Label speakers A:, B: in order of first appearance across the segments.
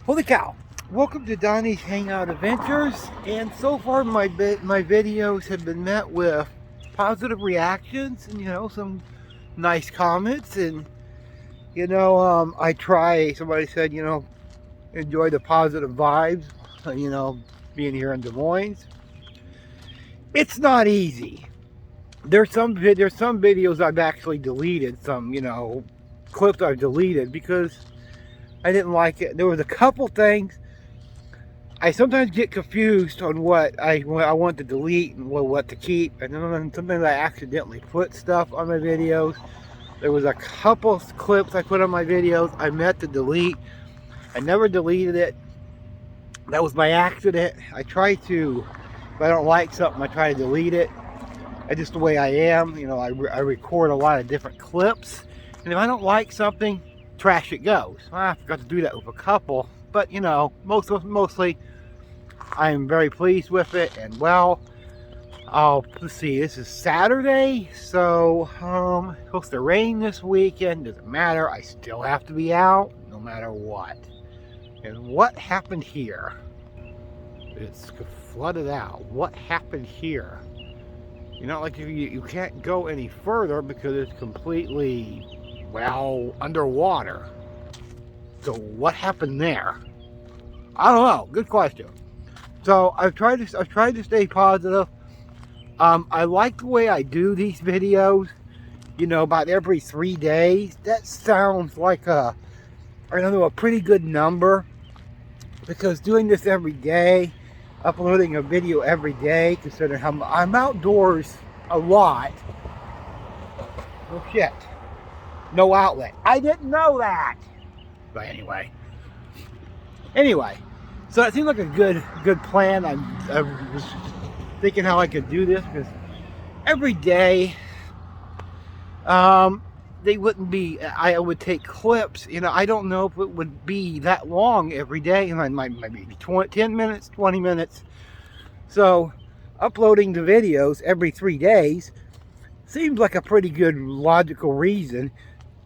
A: Holy cow! Welcome to Donnie's Hangout Adventures, and so far my videos have been met with positive reactions and some nice comments. And somebody said, enjoy the positive vibes, being here in Des Moines. It's not easy. There's some videos I've actually deleted, some clips I've deleted because I didn't like it. There was a couple things I sometimes get confused on what I want to delete and what to keep, and then sometimes I accidentally put stuff on my videos. There was a couple clips I put on my videos I meant to delete. I never deleted it. That was by accident. I try to, if I don't like something, I try to delete it. That's just the way I am. I record a lot of different clips, and if I don't like something, trash it goes. I forgot to do that with a couple, but mostly I'm very pleased with it. And well, let's see, this is Saturday, so it's supposed to rain this weekend. Doesn't matter, I still have to be out no matter what. And what happened here? It's flooded out. What happened here? Like you can't go any further because it's completely, well, underwater. So what happened there? I don't know. Good question. So I've tried to stay positive. I like the way I do these videos. About every 3 days. That sounds like a pretty good number, because doing this every day, uploading a video every day, considering how I'm outdoors a lot. Oh shit. No outlet. I didn't know that. But anyway, so it seemed like a good plan. I was thinking how I could do this, because every day, they wouldn't be. I would take clips. I don't know if it would be that long every day, and I might maybe 10 minutes, 20 minutes. So, uploading the videos every 3 days seems like a pretty good logical reason.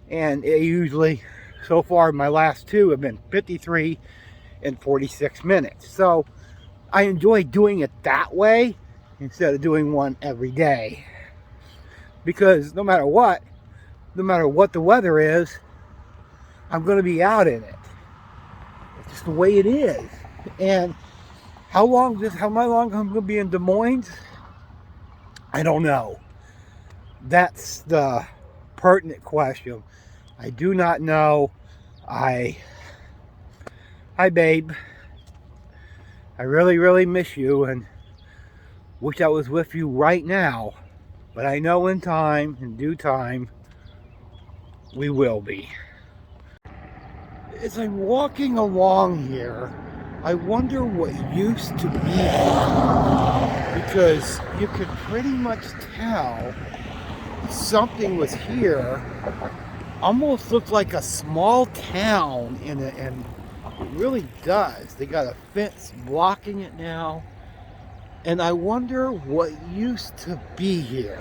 A: And it usually, so far, my last two have been 53 and 46 minutes. So I enjoy doing it that way instead of doing one every day, because no matter what the weather is, I'm going to be out in it. It's just the way it is. And how long I'm going to be in Des Moines, I don't know. That's the pertinent question. I do not know. Hi babe. I really miss you and wish I was with you right now. But I know in due time, we will be. As I'm walking along here, I wonder what used to be here, because you could pretty much tell something was here. Almost looks like a small town, and it really does. They got a fence blocking it now, and I wonder what used to be here.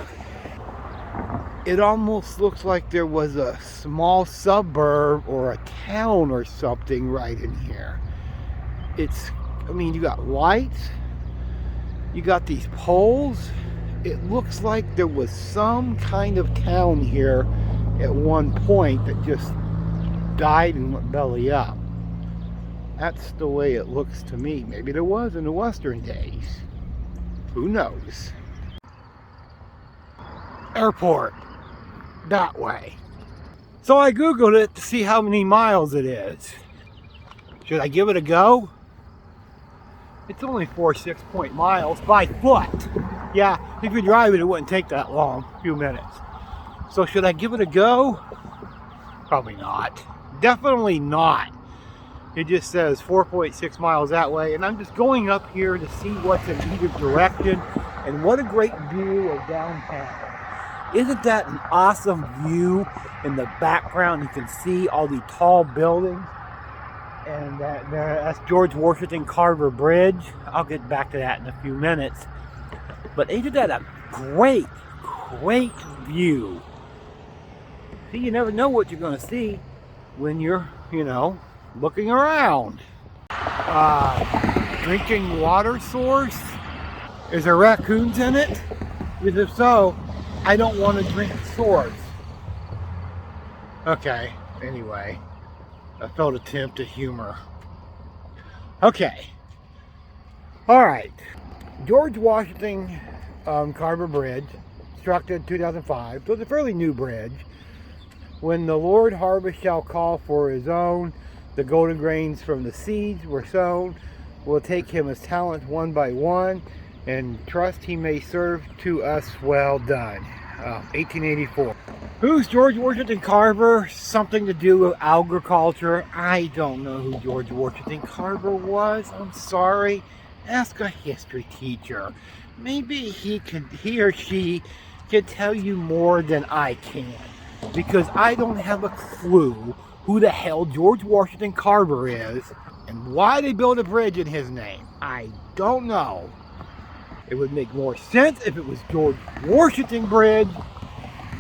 A: It almost looks like there was a small suburb or a town or something right in here. You got lights, you got these poles. It looks like there was some kind of town here at one point that just died and went belly up. That's the way it looks to me. Maybe there was in the Western days. Who knows? Airport. That way. So I Googled it to see how many miles it is. Should I give it a go? It's only 4.6 miles by foot. Yeah, if you drive it, it wouldn't take that long, a few minutes. So should I give it a go? Probably not. Definitely not. It just says 4.6 miles that way, and I'm just going up here to see what's in either direction. And what a great view of downtown. Isn't that an awesome view? In the background, you can see all the tall buildings. And that's George Washington Carver Bridge. I'll get back to that in a few minutes. But isn't that a great view? See, you never know what you're going to see when you're, looking around. drinking water source? Is there raccoons in it? Because if so, I don't want to drink the source. Okay, anyway, I felt attempt at humor. Okay, all right. George Washington Carver Bridge, constructed in 2005, so it's a fairly new bridge. When the Lord harvest shall call for his own, the golden grains from the seeds were sown, will take him his talents one by one, and trust he may serve to us well done. 1884. Who's George Washington Carver? Something to do with agriculture. I don't know who George Washington Carver was. I'm sorry. Ask a history teacher. Maybe he or she can tell you more than I can, because I don't have a clue who the hell George Washington Carver is and why they built a bridge in his name. I don't know. It would make more sense if it was George Washington Bridge.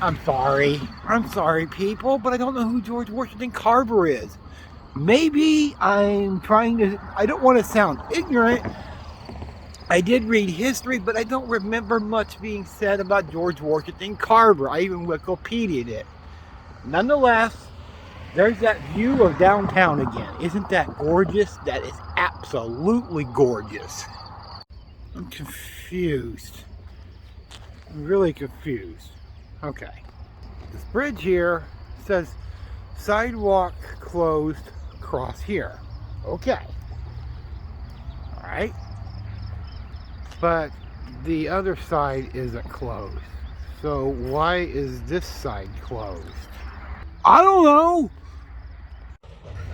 A: I'm sorry people, but I don't know who George Washington Carver is. Maybe I don't want to sound ignorant. I did read history, but I don't remember much being said about George Washington Carver. I even Wikipedia'd it. Nonetheless, there's that view of downtown again. Isn't that gorgeous? That is absolutely gorgeous. I'm confused. I'm really confused. Okay. This bridge here says sidewalk closed across here. Okay. Alright. But the other side isn't closed. So why is this side closed? I don't know.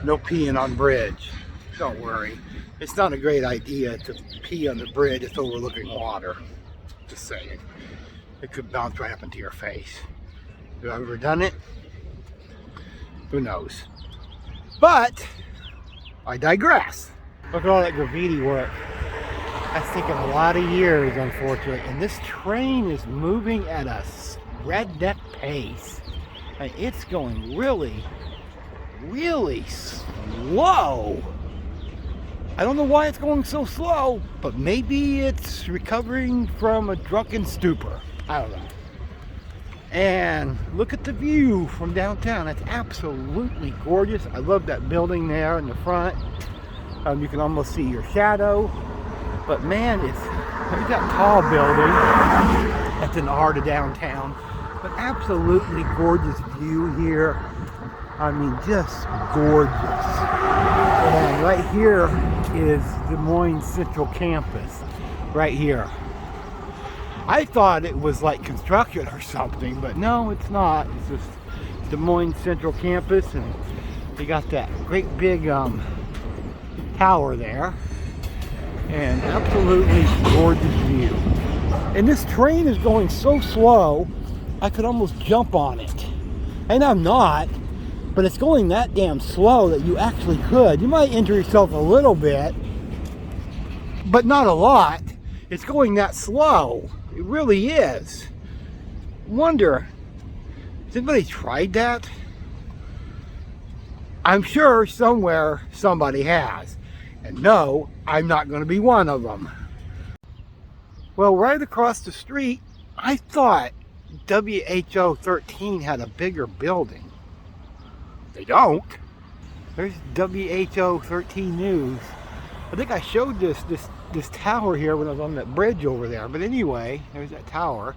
A: No peeing on bridge. Don't worry. It's not a great idea to pee on the bridge that's overlooking water. Just saying. It could bounce right up into your face. Have I ever done it? Who knows? But I digress. Look at all that graffiti work. That's taken a lot of years, unfortunately. And this train is moving at a redneck pace. And it's going really, really slow. I don't know why it's going so slow, but maybe it's recovering from a drunken stupor. I don't know. And look at the view from downtown. It's absolutely gorgeous. I love that building there in the front. You can almost see your shadow. But man, look at that tall building. That's in the heart of downtown. But absolutely gorgeous view here. I mean, just gorgeous. And right here is the Moines Central Campus. Right here. I thought it was like construction or something, but no, it's not. It's just Des Moines Central Campus, and they got that great big tower there, and absolutely gorgeous view. And this train is going so slow, I could almost jump on it. And I'm not, but it's going that damn slow that you actually could. You might injure yourself a little bit, but not a lot. It's going that slow. It really is. Wonder, has anybody tried that? I'm sure somewhere somebody has. And no, I'm not going to be one of them. Well, right across the street, I thought WHO 13 had a bigger building. They don't. There's WHO 13 News. I think I showed this tower here when I was on that bridge over there. But anyway, there's that tower.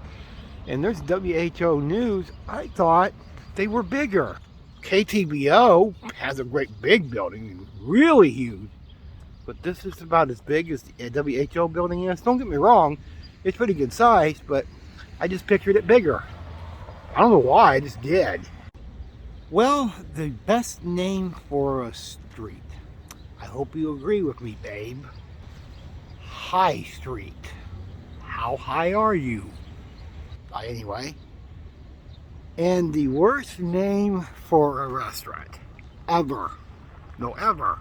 A: And there's WHO News. I thought they were bigger. KTBO has a great big building, really huge. But this is about as big as the WHO building is. Don't get me wrong, it's pretty good size, but I just pictured it bigger. I don't know why, I just did. Well, the best name for a street. I hope you agree with me, babe. High Street. How high are you? Anyway. And the worst name for a restaurant. Ever. No, ever.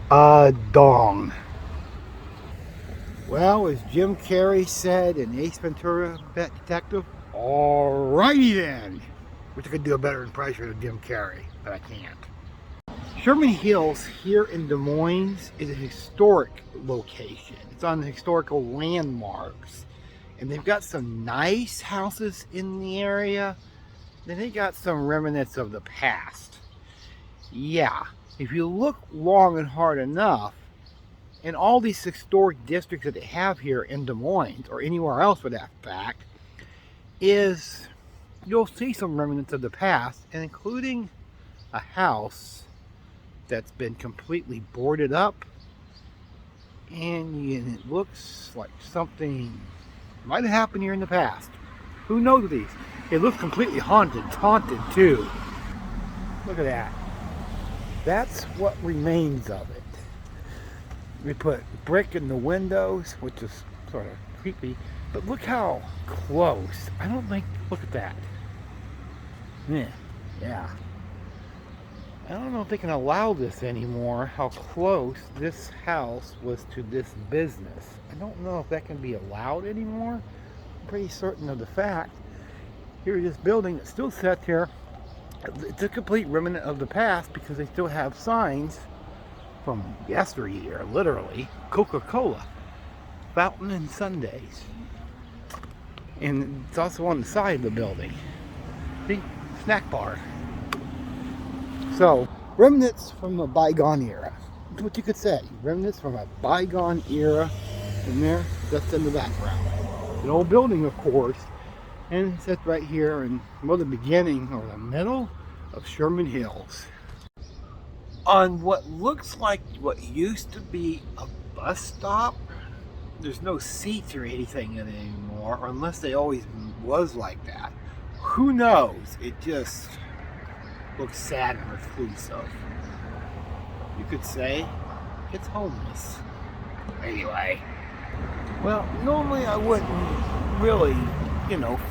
A: Dong. Well, as Jim Carrey said in Ace Ventura: Pet Detective, alrighty then. Wish I could do a better impression of Jim Carrey, but I can't. Sherman Hills here in Des Moines is a historic location. It's on the historical landmarks. And they've got some nice houses in the area. Then they got some remnants of the past. Yeah, if you look long and hard enough, in all these historic districts that they have here in Des Moines, or anywhere else for that fact, is you'll see some remnants of the past, and including a house that's been completely boarded up, and it looks like something might have happened here in the past. Who knows these? It looks completely haunted too. Look at that. That's what remains of it. We put brick in the windows, which is sort of creepy, but look how close. I don't think, look at that. Yeah. I don't know if they can allow this anymore, how close this house was to this business. I don't know if that can be allowed anymore. I'm pretty certain of the fact. Here's this building that still sits here. It's a complete remnant of the past because they still have signs from yesteryear, literally. Coca-Cola, fountain and Sundays. And it's also on the side of the building. See? Snack bar. So, remnants from a bygone era. That's what you could say. Remnants from a bygone era. And there, just in the background. An old building, of course. And it sits right here in, well, the beginning or the middle of Sherman Hills. On what looks like what used to be a bus stop, there's no seats or anything in it anymore, or unless they always was like that. Who knows? It just looks sad and reclusive. You could say it's homeless. Anyway, well, normally I wouldn't really,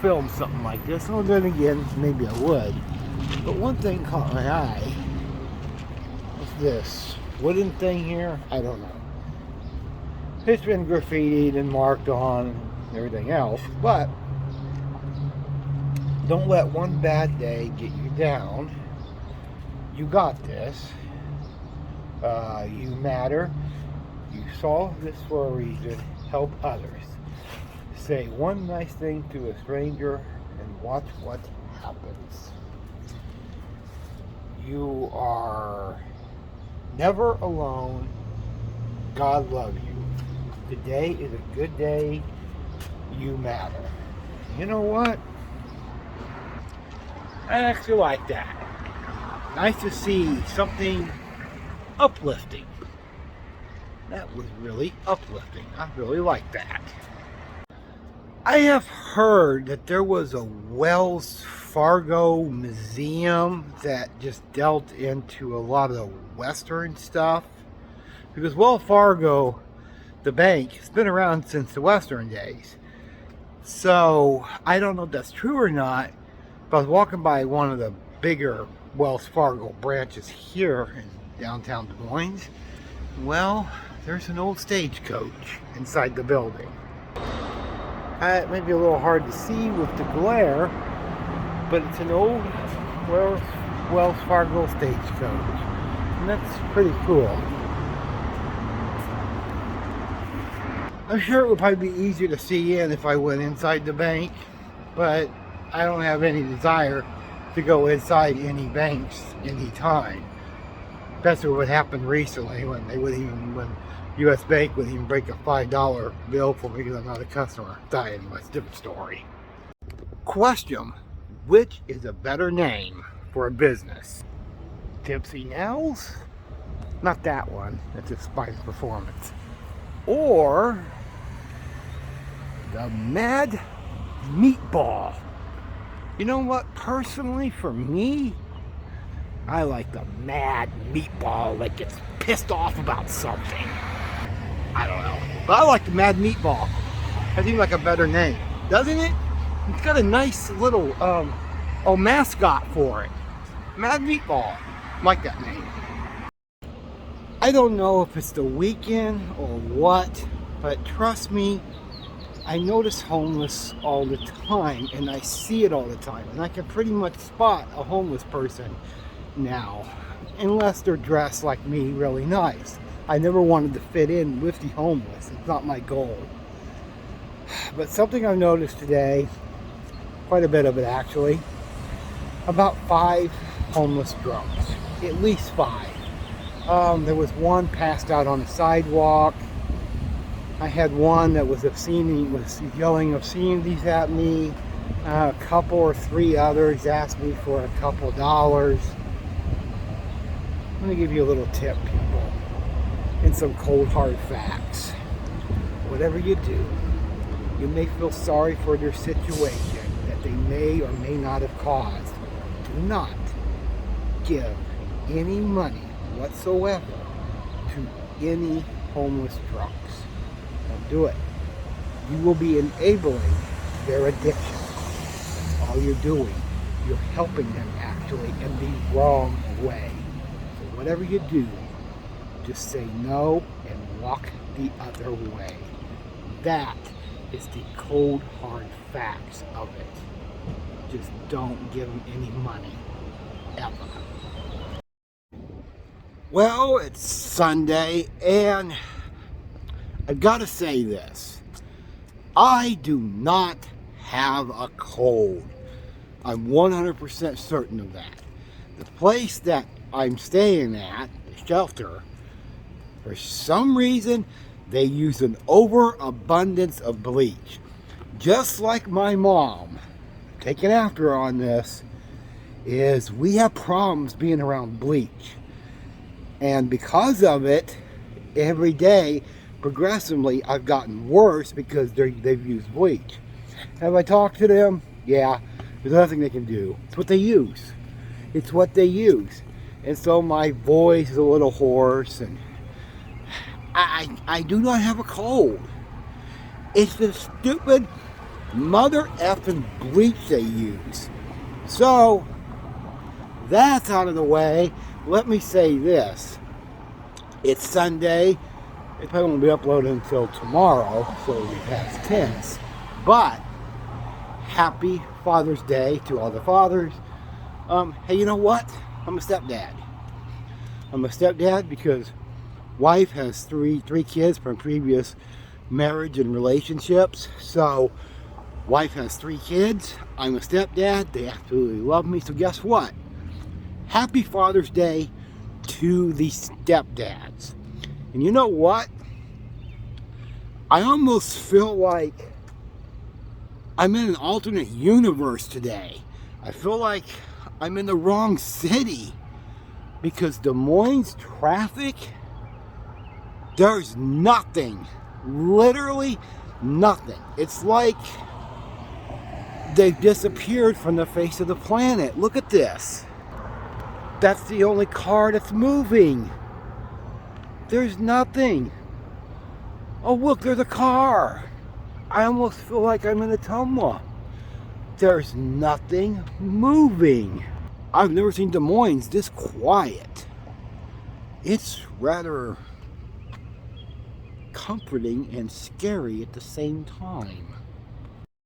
A: film something like this. Well, then again, maybe I would. But one thing caught my eye. What's this? Wooden thing here? I don't know. It's been graffitied and marked on and everything else, but don't let one bad day get you down. You got this. You matter. You saw this for a reason. Help others. Say one nice thing to a stranger and watch what happens. You are never alone. God loves you. Today is a good day. You matter. You know what? I actually like that. Nice to see something uplifting. That was really uplifting. I really like that. I have heard that there was a Wells Fargo museum that just delved into a lot of the Western stuff. Because Wells Fargo, the bank, has been around since the Western days. So, I don't know if that's true or not, but I was walking by one of the bigger Wells Fargo branches here in downtown Des Moines. Well, there's an old stagecoach inside the building. It may be a little hard to see with the glare, but it's an old Wells Fargo stagecoach. And that's pretty cool. I'm sure it would probably be easier to see in if I went inside the bank, but I don't have any desire to go inside any banks anytime. That's what happened recently when U.S. Bank would even break a $5 bill for me because I'm not a customer. Anyway, it's a different story. Question: which is a better name for a business? Tipsy Nels? Not that one. That's a Spice Performance. Or the Mad Meatball. You know what? Personally, for me, I like the Mad Meatball that gets pissed off about something. I don't know. But I like the Mad Meatball. I think like a better name. Doesn't it? It's got a nice little mascot for it. Mad Meatball. I like that name. I don't know if it's the weekend or what, but trust me, I notice homeless all the time, and I see it all the time, and I can pretty much spot a homeless person now. unless they're dressed like me, really nice. I never wanted to fit in with the homeless. It's not my goal. But something I've noticed today, quite a bit of it actually, about 5 homeless drunks, at least 5. There was one passed out on the sidewalk. I had one that was yelling obscenities at me. A couple or 3 others asked me for a couple dollars. Let me give you a little tip, people, and some cold hard facts. Whatever you do, you may feel sorry for their situation that they may or may not have caused. Do not give any money whatsoever to any homeless drunks. Don't do it. You will be enabling their addiction. That's all you're doing. You're helping them actually in the wrong way. So whatever you do, just say no and walk the other way. That is the cold hard facts of it. Just don't give them any money, ever. Well, it's Sunday, and I've got to say this. I do not have a cold. I'm 100% certain of that. The place that I'm staying at, the shelter, for some reason, they use an overabundance of bleach. Just like my mom, taking after her on this, is we have problems being around bleach. And because of it, every day, progressively, I've gotten worse because they've used bleach. Have I talked to them? Yeah, there's nothing they can do. It's what they use. It's what they use. And so my voice is a little hoarse, and I do not have a cold. It's the stupid mother effing bleach they use. So, that's out of the way. Let me say this. It's Sunday. It probably won't be uploaded until tomorrow, so it'll be past tense. But, happy Father's Day to all the fathers. Hey, you know what? I'm a stepdad. I'm a stepdad because wife has three kids from previous marriage and relationships. So, wife has 3 kids. I'm a stepdad. They absolutely love me. So guess what? Happy Father's Day to the stepdads. And you know what? I almost feel like I'm in an alternate universe today. I feel like I'm in the wrong city because Des Moines traffic, there's nothing, literally nothing. It's like they've disappeared from the face of the planet. Look at this. That's the only car that's moving. There's nothing. Oh, look, there's a car. I almost feel like I'm in a Tumwa. There's nothing moving. I've never seen Des Moines this quiet. It's rather comforting and scary at the same time.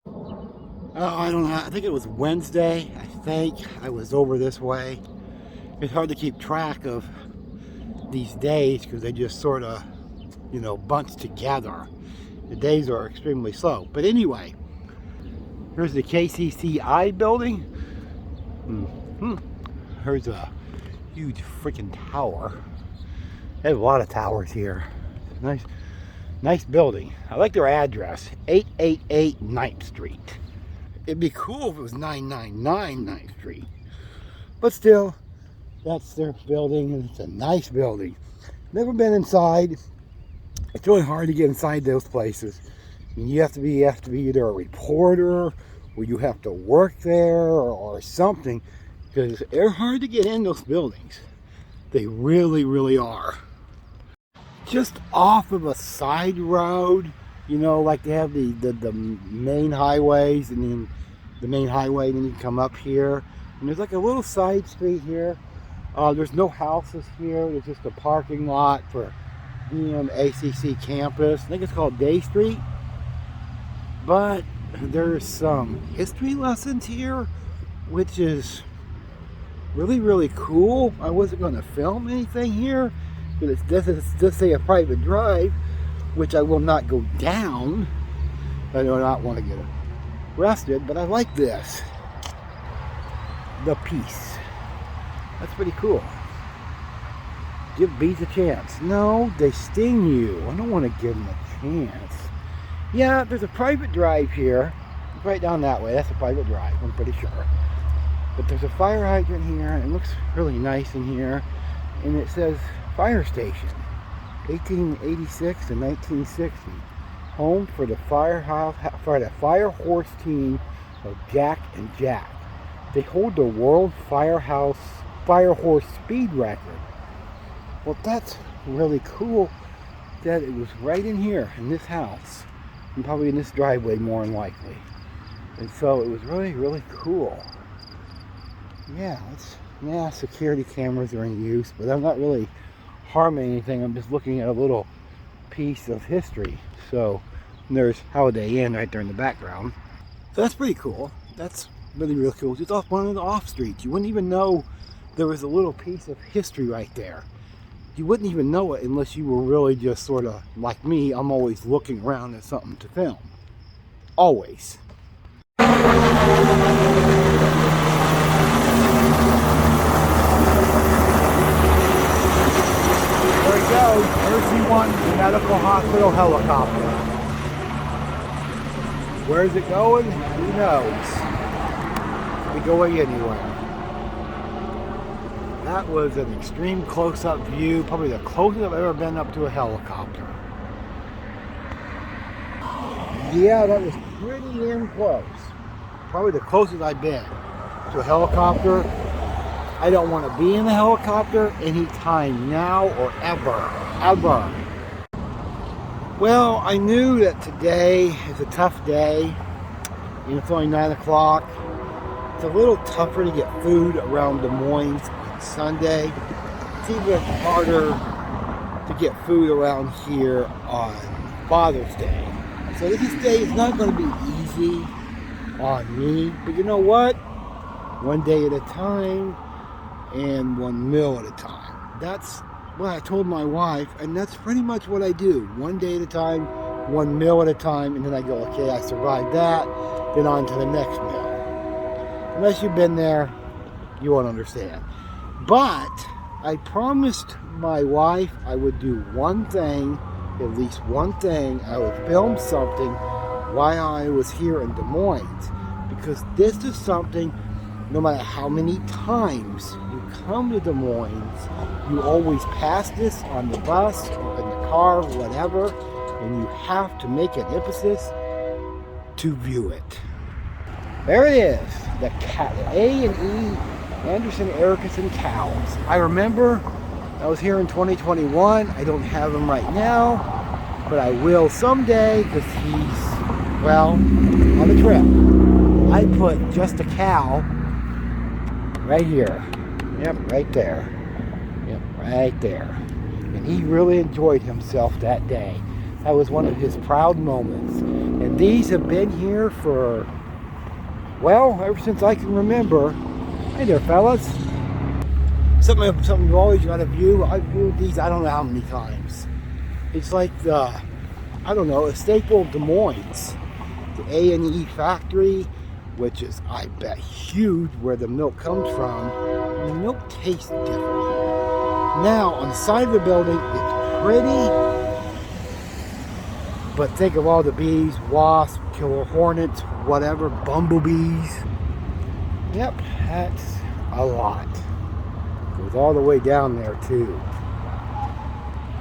A: Oh, I don't know. I think it was Wednesday. I was over this way. It's hard to keep track of these days because they just sort of, bunch together. The days are extremely slow. But anyway, here's the KCCI building. Here's a huge freaking tower. They have a lot of towers here. Nice building. I like their address, 888 9th Street. It'd be cool if it was 999 9th Street. But still, that's their building, and it's a nice building. Never been inside. It's really hard to get inside those places. I mean, you have to be either a reporter, or you have to work there, or something, because they're hard to get in those buildings. They really, really are. Just off of a side road, like they have the main highways, and then the main highway, and then you come up here, and there's like a little side street here. There's no houses here. There's just a parking lot for ACC campus. I think it's called Day Street. But there's some history lessons here, which is really, really cool. I wasn't going to film anything here, but it does say a private drive, which I will not go down. I do not want to get arrested, but I like this. The piece. That's pretty cool. Give bees a chance. No, they sting you. I don't want to give them a chance. Yeah, there's a private drive here. Right down that way. That's a private drive, I'm pretty sure. But there's a fire hydrant here, and it looks really nice in here. And it says fire station, 1886 to 1960. Home for the fire horse team of Jack and Jack. They hold the world fire horse speed record. Well, that's really cool that it was right in here, in this house. And probably in this driveway, more than likely. And so it was really, really cool. Yeah, security cameras are in use, but I'm not really harming anything. I'm just looking at a little piece of history. So there's Holiday Inn right there in the background. So that's pretty cool. That's really, really cool. Just off one of the off streets. You wouldn't even know there was a little piece of history right there. You wouldn't even know it unless you were really just sort of like me. I'm always looking around at something to film. Always. There we go. Mercy One Medical Hospital helicopter. Where's it going? Who knows? It could go anywhere. That was an extreme close-up view, probably the closest I've ever been up to a helicopter. Yeah, that was pretty damn close. Probably the closest I've been to a helicopter. I don't want to be in a helicopter anytime now or ever. Ever. Well, I knew that today is a tough day. It's only 9 o'clock. It's a little tougher to get food around Des Moines on Sunday. It's even harder to get food around here on Father's Day. So this day is not going to be easy on me. But you know what? One day at a time and one meal at a time. That's what I told my wife, and that's pretty much what I do. One day at a time, one meal at a time, and then I go, okay, I survived that, then on to the next meal. Unless you've been there, you won't understand. But I promised my wife I would do one thing, at least one thing. I would film something while I was here in Des Moines. Because this is something, no matter how many times you come to Des Moines, you always pass this on the bus or in the car, whatever, and you have to make an emphasis to view it. There it is, the A&E Anderson Erickson cows. I remember I was here in 2021. I don't have him right now, but I will someday because he's, well, on a trip. I put just a cow right here. Yep, right there. Yep, right there. And he really enjoyed himself that day. That was one of his proud moments. And these have been here for, well, ever since I can remember. Hey there, fellas. Something you always got to view. I've viewed these I don't know how many times. It's like the, I don't know, a staple of Des Moines. The A&E factory, which is, I bet, huge where the milk comes from. And the milk tastes different. Now, on the side of the building, it's pretty, but think of all the bees, wasps, killer hornets, whatever, bumblebees. Yep, that's a lot. Goes all the way down there, too.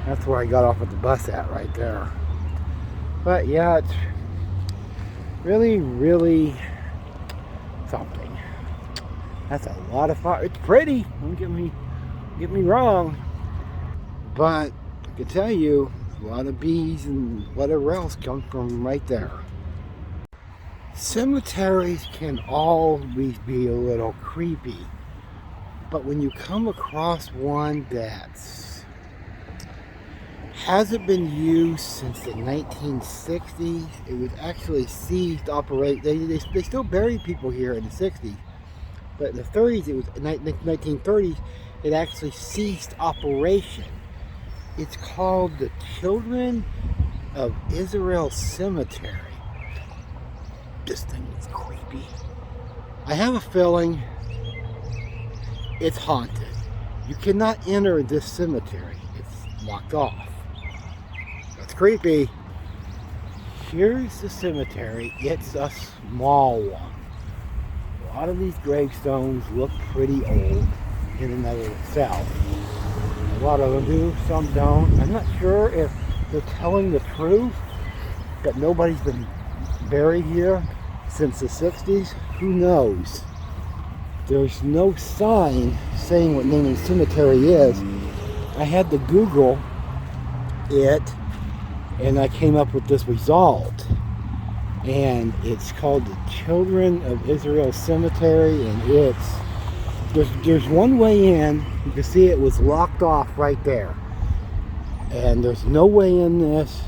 A: That's where I got off at the bus at, right there. But, yeah, it's really, really something. That's a lot of fun. It's pretty. Don't get me wrong. But I can tell you, a lot of bees and whatever else comes from right there. Cemeteries can always be a little creepy. But when you come across one that's hasn't been used since the 1960s, it was actually ceased operate. They still bury people here in the 60s, But in the 30s, it was 1930s, it actually ceased operation. It's called the Children of Israel Cemetery. This thing is creepy. I have a feeling it's haunted. You cannot enter this cemetery. It's locked off. That's creepy. Here's the cemetery. It's a small one. A lot of these gravestones look pretty old in and of itself. A lot of them do, some don't. I'm not sure if they're telling the truth, that nobody's been buried here since the 60s. Who knows? There's no sign saying what name of the cemetery is. I had to Google it, and I came up with this result. And it's called the Children of Israel Cemetery, and there's one way in. You can see it was locked off right there, and there's no way in this.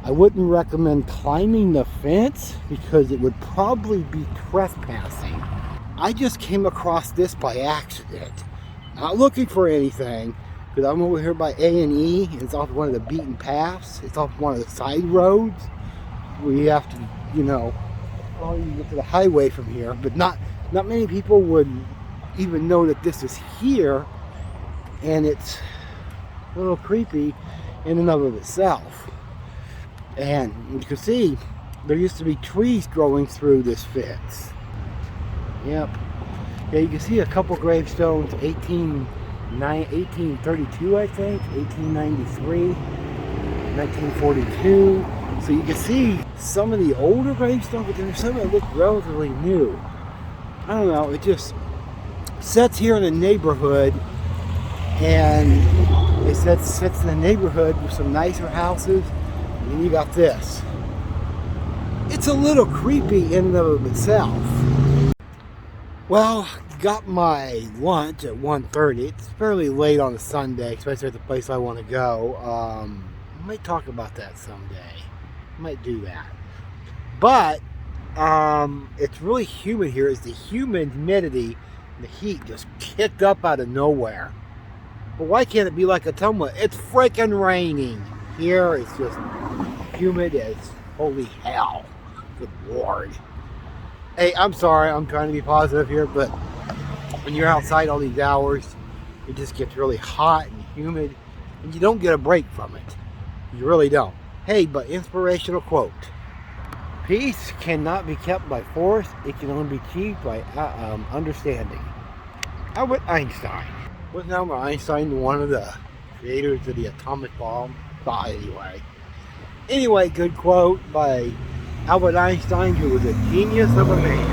A: I wouldn't recommend climbing the fence because it would probably be trespassing. I just came across this by accident, not looking for anything, because I'm over here by A&E. It's off one of the beaten paths. It's off one of the side roads where you have to, you get to the highway from here, but not many people would even know that this is here, and it's a little creepy in and of itself. And you can see there used to be trees growing through this fence. Yep. Yeah, you can see a couple gravestones, 1832, I think, 1893, 1942. So you can see some of the older gravestones, but there's some that look relatively new. I don't know, it just sits here in the neighborhood, and it sits in the neighborhood with some nicer houses, and then you got this. It's a little creepy in and of itself. Well, got my lunch at 1:30. It's fairly late on a Sunday, especially at the place I want to go. I might talk about that someday. I might do that. But it's really humid here. It's the humidity, the heat just kicked up out of nowhere. But why can't it be like Ottumwa? It's freaking raining. Here it's just humid as holy hell. Good Lord. Hey, I'm sorry, I'm trying to be positive here, but when you're outside all these hours, it just gets really hot and humid, and you don't get a break from it. You really don't. Hey, but inspirational quote. Peace cannot be kept by force, it can only be achieved by understanding. Albert Einstein. Wasn't Albert Einstein one of the creators of the atomic bomb? Anyway, good quote by Albert Einstein, who was a genius of a man.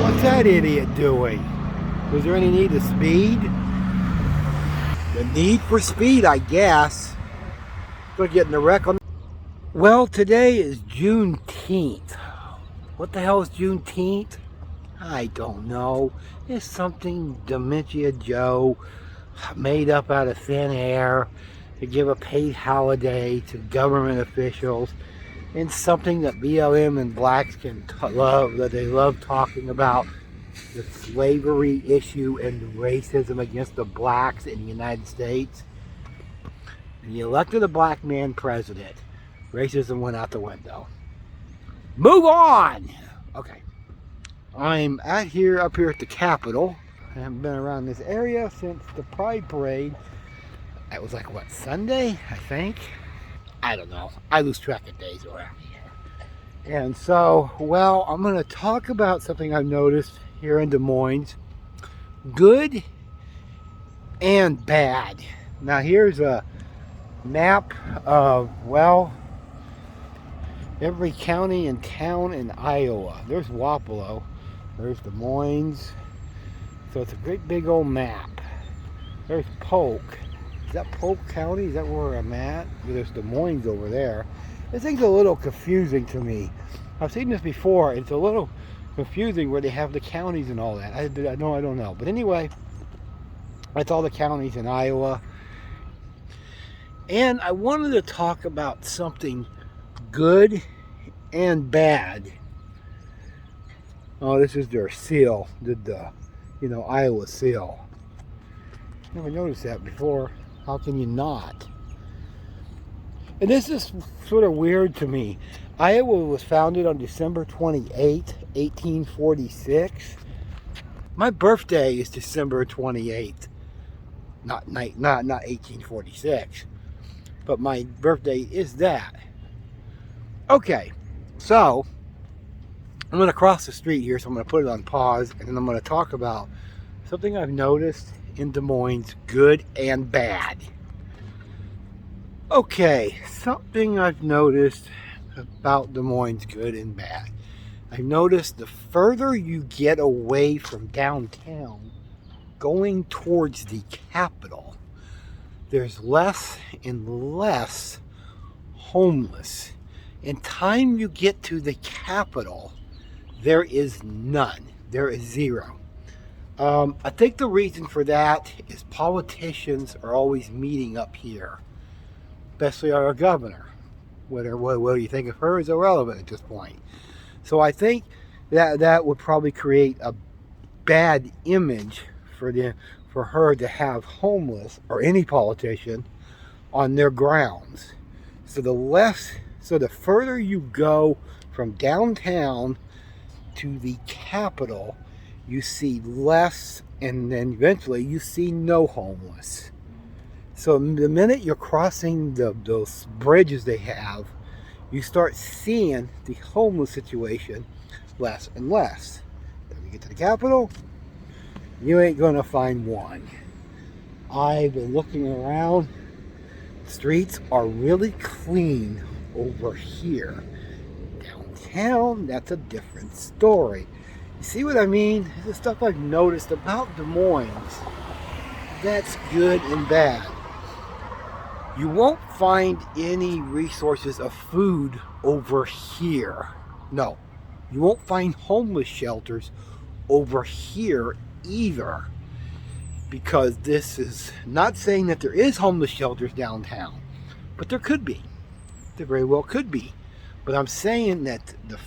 A: What's that idiot doing? Was there any need to speed? The need for speed, I guess. Still getting a wreck on. Well, today is Juneteenth. What the hell is Juneteenth? I don't know. It's something Dementia Joe made up out of thin air to give a paid holiday to government officials, and something that BLM and blacks can love, that they love talking about, the slavery issue and the racism against the blacks in the United States. And you elected a black man president. Racism went out the window. Move on! Okay. I'm up here at the Capitol. I haven't been around this area since the Pride Parade. That was like, what, Sunday, I think? I don't know. I lose track of days around here. And so, well, I'm going to talk about something I've noticed here in Des Moines. Good and bad. Now, here's a map of, well, every county and town in Iowa. There's Wapello. There's Des Moines. So it's a great big old map. There's Polk. Is that Polk County? Is that where I'm at? There's Des Moines over there. This thing's a little confusing to me. I've seen this before. It's a little confusing where they have the counties and all that. I don't know. But anyway, that's all the counties in Iowa. And I wanted to talk about something good and bad. Oh, this is their seal, Iowa seal. Never noticed that before. How can you not? And this is sort of weird to me. Iowa was founded on December 28th, 1846. My birthday is December 28th. Not 1846. But my birthday is that. Okay, so I'm going to cross the street here, so I'm going to put it on pause, and then I'm going to talk about something I've noticed in Des Moines, good and bad. Okay, something I've noticed about Des Moines, good and bad. I've noticed the further you get away from downtown, going towards the capital, there's less and less homeless. In time you get to the capital, there is none. There is zero. I think the reason for that is politicians are always meeting up here, especially our governor. What do you think of her is irrelevant at this point. So I think that would probably create a bad image for her to have homeless or any politician on their grounds. So the further you go from downtown to the capital, you see less, and then eventually you see no homeless. So the minute you're crossing those bridges they have, you start seeing the homeless situation less and less. When you get to the capital, you ain't gonna find one. I've been looking around. Streets are really clean over here. Downtown, that's a different story. You see what I mean? The stuff I've noticed about Des Moines, that's good and bad. You won't find any resources of food over here. No, you won't find homeless shelters over here either. Because this is not saying that there is homeless shelters downtown, but there could be. There very well could be. But I'm saying that the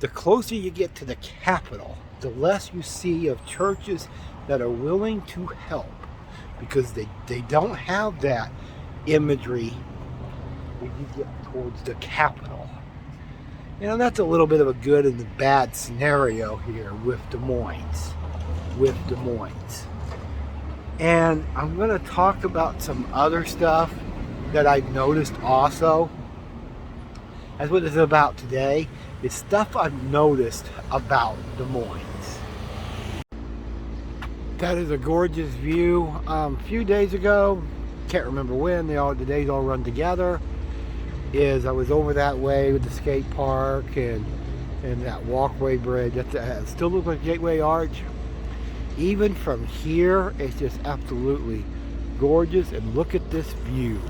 A: closer you get to the capital, the less you see of churches that are willing to help, because they don't have that imagery when you get towards the capital. That's a little bit of a good and a bad scenario here with Des Moines. And I'm going to talk about some other stuff that I've noticed also. That's what it's about today. It's stuff I've noticed about Des Moines. That is a gorgeous view. A few days ago, can't remember when, the days all run together, is I was over that way with the skate park and that walkway bridge. That still looks like Gateway Arch. Even from here, it's just absolutely gorgeous, and look at this view.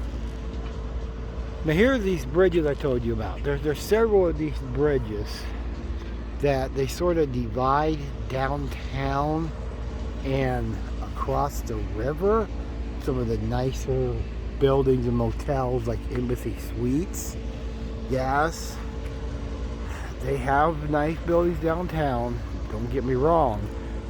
A: Now here are these bridges I told you about. There's several of these bridges that they sort of divide downtown and across the river. Some of the nicer buildings and motels like Embassy Suites. Yes, they have nice buildings downtown, don't get me wrong.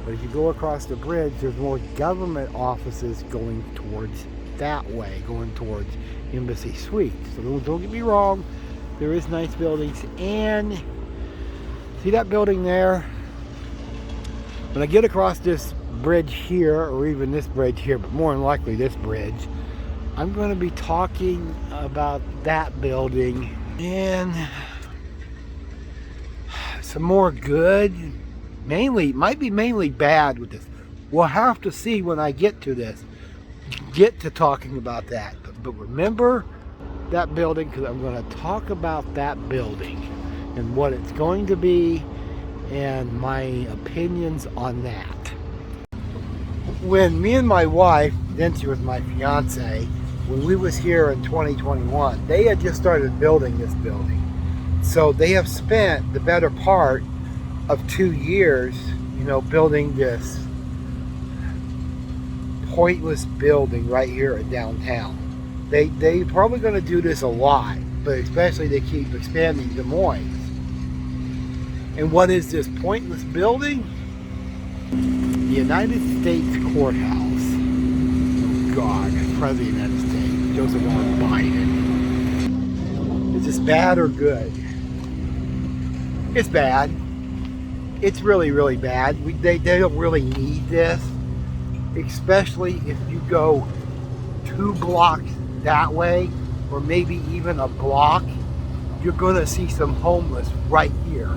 A: But if you go across the bridge, there's more government offices going towards that way, going towards Embassy Suites. So don't get me wrong, there is nice buildings. And see that building there? When I get across this bridge here, or even this bridge here, but more than likely this bridge, I'm going to be talking about that building and some more good. Might be mainly bad with this. We'll have to see when I get to talking about that. But remember that building, because I'm going to talk about that building and what it's going to be and my opinions on that. When me and my wife, then she was my fiance, when we was here in 2021, they had just started building this building. So they have spent the better part of 2 years, building this pointless building right here in downtown. They probably going to do this a lot, but especially they keep expanding Des Moines. And what is this pointless building? The United States Courthouse. Oh God, President of the United States, Joseph R. Biden. Is this bad or good? It's bad. It's really, really bad. They don't really need this, especially if you go 2 blocks that way, or maybe even a block. You're going to see some homeless right here,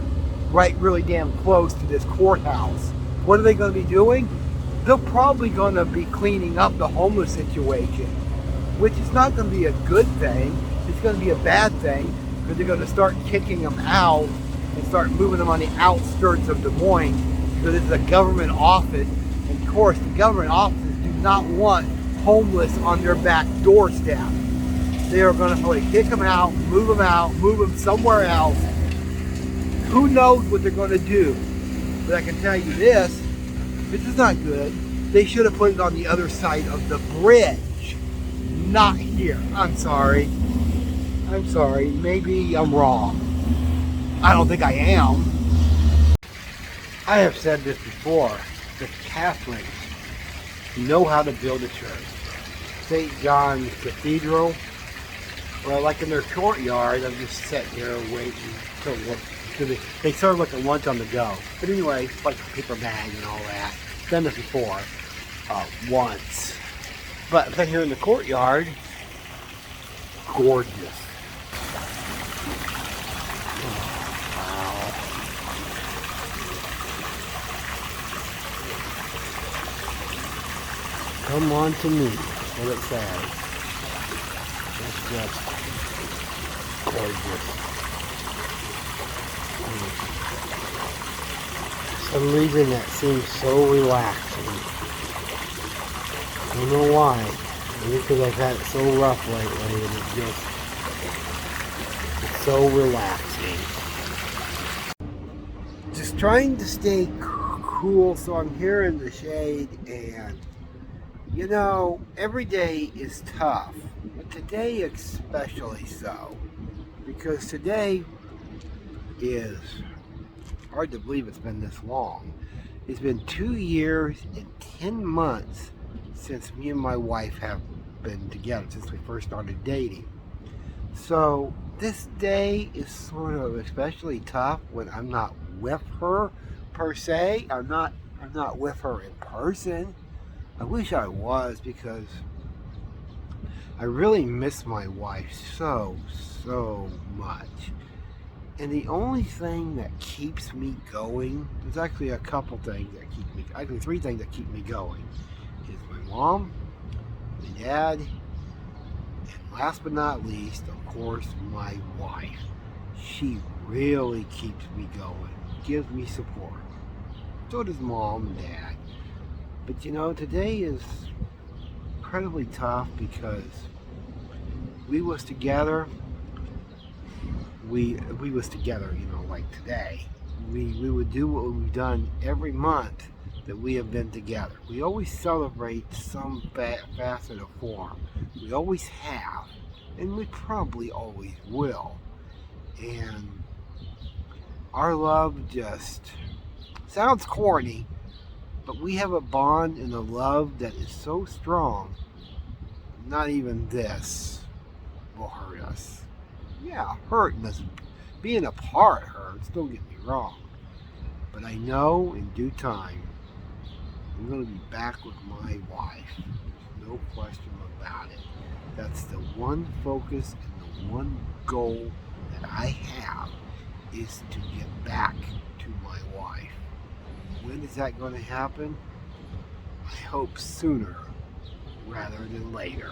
A: right really damn close to this courthouse. What are they going to be doing? They're probably going to be cleaning up the homeless situation, which is not going to be a good thing. It's going to be a bad thing, because they're going to start kicking them out and start moving them on the outskirts of Des Moines, because it's a government office. And of course, the government offices do not want homeless on their back doorstep. They are going to probably kick them out, move them somewhere else. Who knows what they're going to do? But I can tell you this is not good. They should have put it on the other side of the bridge, not here. I'm sorry. Maybe I'm wrong. I don't think I am. I have said this before. The Catholics know how to build a church. St. John's Cathedral, well, like in their courtyard, I'm just sitting here waiting till they serve like a lunch on the go. But anyway, like a paper bag and all that. Done this before, once. But then here in the courtyard, gorgeous. Oh, wow. Come on to me, that's what it says. It's just gorgeous. For some reason that seems so relaxing. I don't know why. Maybe because I've had it so rough lately and it's so relaxing. Just trying to stay cool, so I'm here in the shade, and you know, every day is tough, but today especially so, because today is hard to believe it's been this long. It's been 2 years and 10 months since me and my wife have been together, since we first started dating. So this day is sort of especially tough when I'm not with her per se. I'm not with her in person. I wish I was, because I really miss my wife so much. And the only thing that keeps me going, there's actually a couple things that keep me, actually 3 things that keep me going, is my mom, my dad, and last but not least, of course, my wife. She really keeps me going, gives me support. So does mom and dad. But you know, today is incredibly tough because we was together. We was together, you know, like today. We would do what we've done every month that we have been together. We always celebrate some facet of form. We always have, and we probably always will. And our love just sounds corny, but we have a bond and a love that is so strong, not even this will hurt us. Yeah, hurting us, being apart hurts, don't get me wrong. But I know in due time, I'm going to be back with my wife. There's no question about it. That's the one focus and the one goal that I have, is to get back to my wife. When is that going to happen? I hope sooner rather than later.